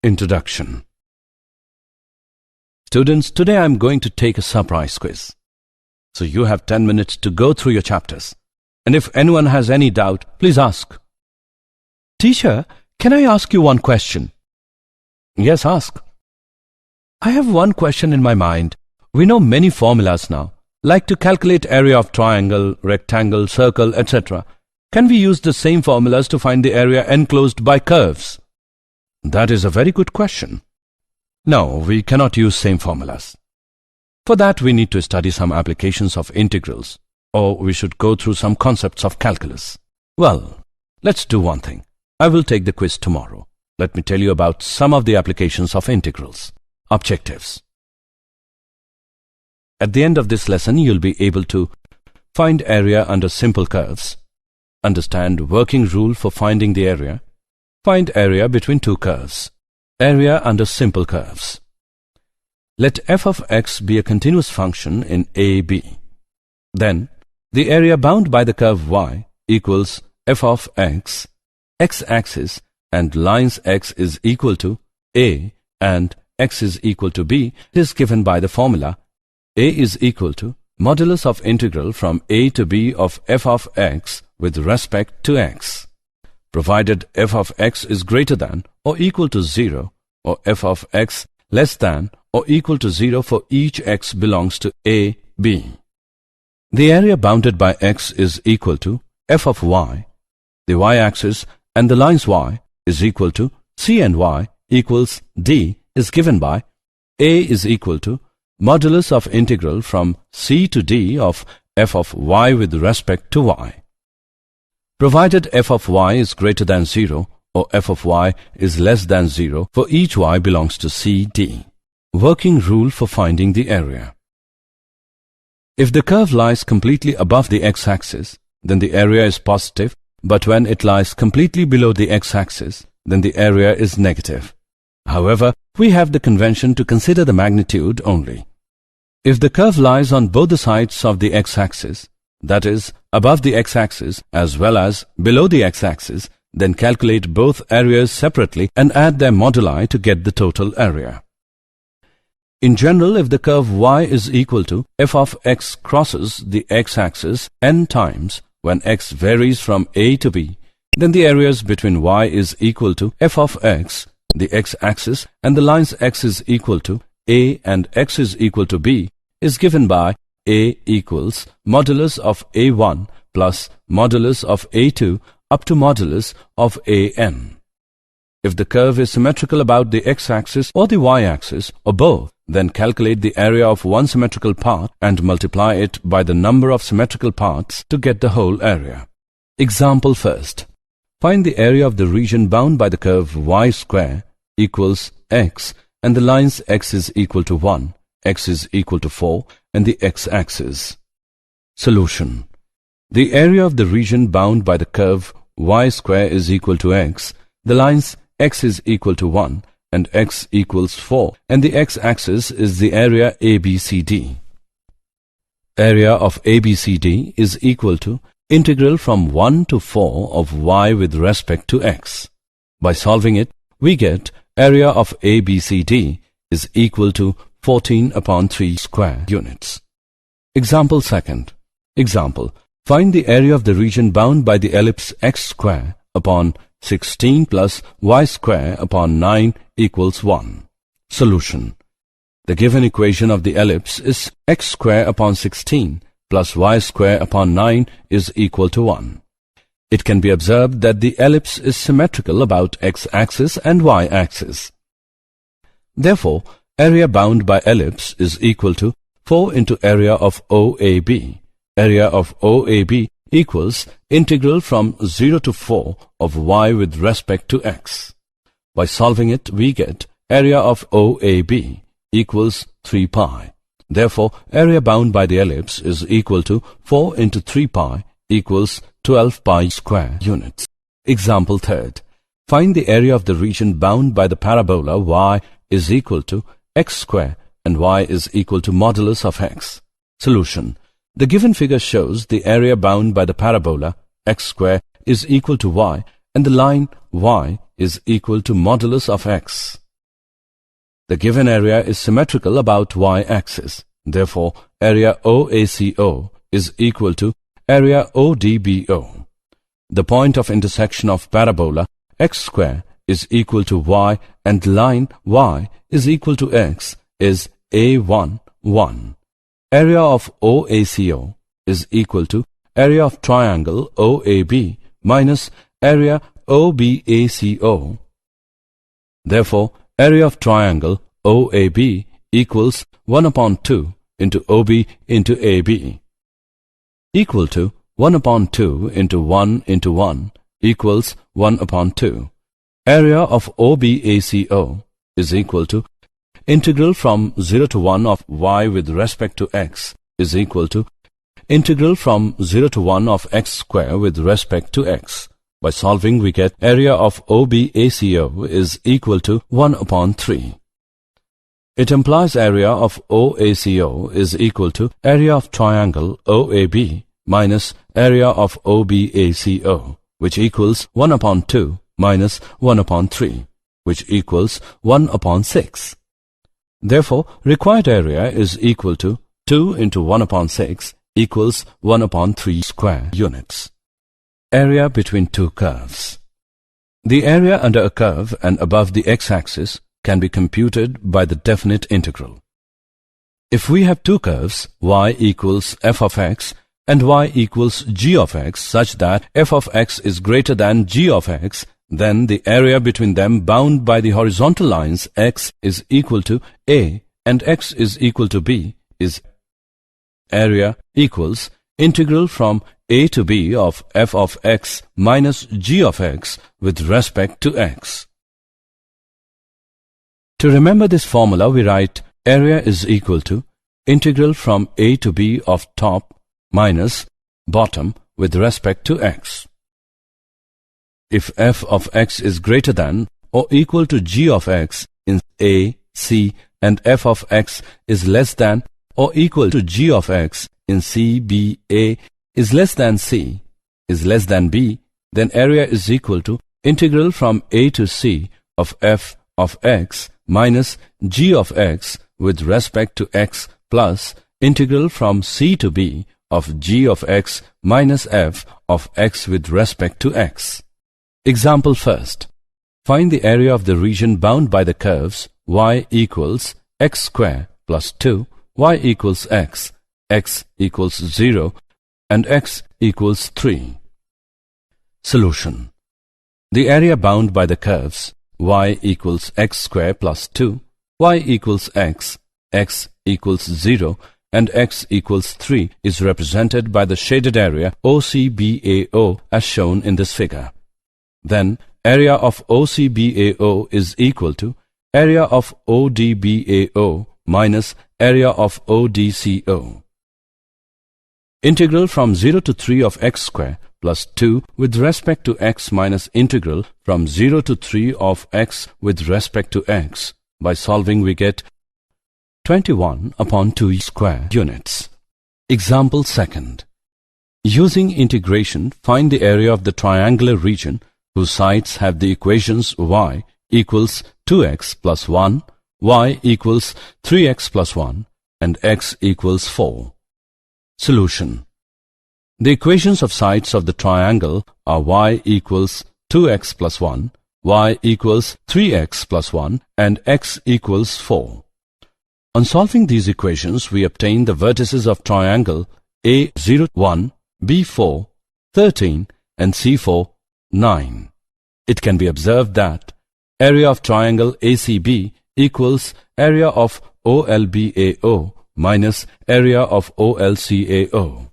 Introduction. Students, today I am going to take a surprise quiz. So you have 10 minutes to go through your chapters. And if anyone has any doubt, please ask. Teacher, can I ask you one question? Yes, ask. I have one question in my mind. We know many formulas now, like to calculate area of triangle, rectangle, circle, etc. Can we use the same formulas to find the area enclosed by curves? That is a very good question. No, we cannot use same formulas. For that, we need to study some applications of integrals, or we should go through some concepts of calculus. Well, let's do one thing. I will take the quiz tomorrow. Let me tell you about some of the applications of integrals. Objectives. At the end of this lesson, you'll be able to find area under simple curves, understand working rule for finding the area, find area between two curves, area under simple curves. Let f of x be a continuous function in AB. Then, the area bound by the curve y equals f of x, x-axis and lines x is equal to a and x is equal to b is given by the formula a is equal to modulus of integral from a to b of f of x with respect to x, provided f of x is greater than or equal to 0 or f of x less than or equal to 0 for each x belongs to a, b. The area bounded by x is equal to f of y, the y-axis and the lines y is equal to c and y equals d is given by a is equal to modulus of integral from c to d of f of y with respect to y. Provided f of y is greater than 0 or f of y is less than 0 for each y belongs to C, D. Working rule for finding the area. If the curve lies completely above the x-axis, then the area is positive, but when it lies completely below the x-axis, then the area is negative. However, we have the convention to consider the magnitude only. If the curve lies on both the sides of the x-axis, that is, above the x-axis as well as below the x-axis, then calculate both areas separately and add their moduli to get the total area. In general, if the curve y is equal to f of x crosses the x-axis n times when x varies from a to b, then the areas between y is equal to f of x, the x-axis, and the lines x is equal to a and x is equal to b is given by a equals modulus of a1 plus modulus of a2 up to modulus of an. If the curve is symmetrical about the x-axis or the y-axis or both, then calculate the area of one symmetrical part and multiply it by the number of symmetrical parts to get the whole area. Example first. Find the area of the region bound by the curve y square equals x and the lines x is equal to 1, x is equal to 4 and the x-axis. Solution. The area of the region bound by the curve y square is equal to x, the lines x is equal to 1 and x equals 4 and the x-axis is the area ABCD. Area of ABCD is equal to integral from 1 to 4 of y with respect to x. By solving it, we get area of ABCD is equal to 14 upon 3 square units. Example second. Example. Find the area of the region bound by the ellipse x square upon 16 plus y square upon 9 equals 1. Solution. The given equation of the ellipse is x square upon 16 plus y square upon 9 is equal to 1. It can be observed that the ellipse is symmetrical about x-axis and y-axis. Therefore, area bound by ellipse is equal to 4 into area of OAB. Area of OAB equals integral from 0 to 4 of y with respect to x. By solving it, we get area of OAB equals 3 pi. Therefore, area bound by the ellipse is equal to 4 into 3 pi equals 12 pi square units. Example third. Find the area of the region bound by the parabola y is equal to x square and y is equal to modulus of x. Solution. The given figure shows the area bound by the parabola x square is equal to y and the line y is equal to modulus of x. The given area is symmetrical about y-axis. Therefore, area OACO is equal to area ODBO. The point of intersection of parabola x square is equal to y and line y is equal to x is A1, 1. Area of OACO is equal to area of triangle OAB minus area OBACO. Therefore, area of triangle OAB equals 1 upon 2 into OB into AB, equal to 1 upon 2 into 1 equals 1 upon 2. Area of OBACO is equal to integral from 0 to 1 of y with respect to x is equal to integral from 0 to 1 of x square with respect to x. By solving, we get area of OBACO is equal to 1 upon 3. It implies area of OACO is equal to area of triangle OAB minus area of OBACO, which equals 1 upon 2 minus 1 upon 3, which equals 1 upon 6. Therefore, required area is equal to 2 into 1 upon 6 equals 1 upon 3 square units. Area between two curves. The area under a curve and above the x-axis can be computed by the definite integral. If we have two curves, y equals f of x and y equals g of x, such that f of x is greater than g of x, then the area between them bound by the horizontal lines x is equal to a and x is equal to b is area equals integral from a to b of f of x minus g of x with respect to x. To remember this formula, we write area is equal to integral from a to b of top minus bottom with respect to x. If f of x is greater than or equal to g of x in a, c, and f of x is less than or equal to g of x in c, b, a is less than c, is less than b, then area is equal to integral from a to c of f of x minus g of x with respect to x plus integral from c to b of g of x minus f of x with respect to x. Example first. Find the area of the region bound by the curves y equals x square plus 2, y equals x equals 0, and x equals 3. Solution. The area bound by the curves y equals x square plus 2, y equals x equals 0, and x equals 3 is represented by the shaded area OCBAO as shown in this figure. Then, area of OCBAO is equal to area of ODBAO minus area of ODCO. Integral from 0 to 3 of x square plus 2 with respect to x minus integral from 0 to 3 of x with respect to x. By solving, we get 21 upon 2 square units. Example second. Using integration, find the area of the triangular region whose sides have the equations y equals 2x plus 1, y equals 3x plus 1, and x equals 4. Solution. The equations of sides of the triangle are y equals 2x plus 1, y equals 3x plus 1, and x equals 4. On solving these equations, we obtain the vertices of triangle A0, 1, B4, 13, and C4, 9. It can be observed that area of triangle ACB equals area of OLBAO minus area of OLCAO.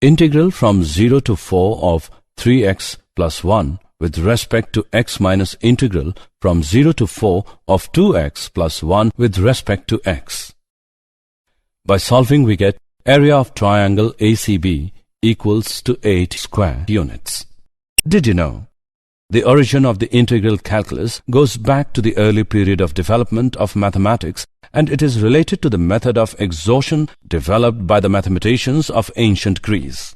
Integral from 0 to 4 of 3x plus 1 with respect to x minus integral from 0 to 4 of 2x plus 1 with respect to x. By solving, we get area of triangle ACB equals to 8 square units. Did you know? The origin of the integral calculus goes back to the early period of development of mathematics, and it is related to the method of exhaustion developed by the mathematicians of ancient Greece.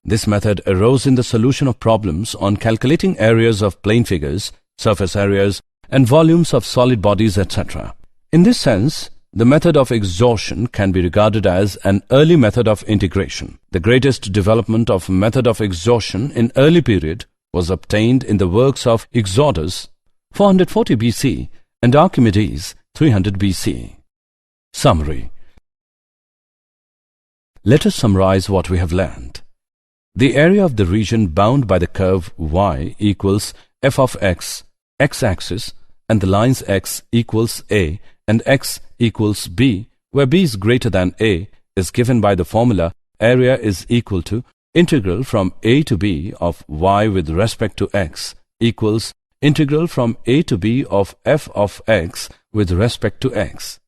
This method arose in the solution of problems on calculating areas of plane figures, surface areas, and volumes of solid bodies, etc. In this sense, the method of exhaustion can be regarded as an early method of integration. The greatest development of method of exhaustion in early period was obtained in the works of Exodus 440 BC and Archimedes 300 BC. Summary. Let us summarize what we have learned. The area of the region bound by the curve y equals f of x, x-axis, and the lines x equals a and x equals b, where b is greater than a, is given by the formula area is equal to integral from a to b of y with respect to x equals integral from a to b of f of x with respect to x.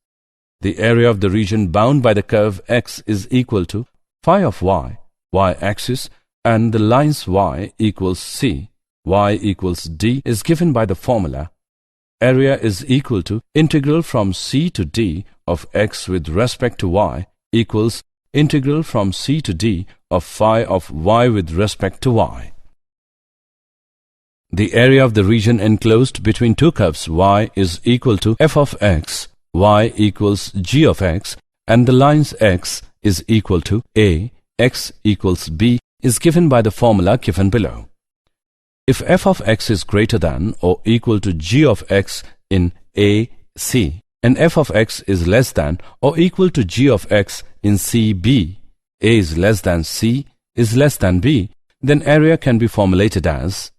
The area of the region bound by the curve x is equal to phi of y, y-axis, and the lines y equals c, y equals d is given by the formula area is equal to integral from c to d of x with respect to y equals integral from c to d of phi of y with respect to y. The area of the region enclosed between two curves y is equal to f of x, y equals g of x, and the lines x is equal to a, x equals b is given by the formula given below. If f of x is greater than or equal to g of x in a, c, and f of x is less than or equal to g of x in c, b, a is less than c is less than b, then area can be formulated as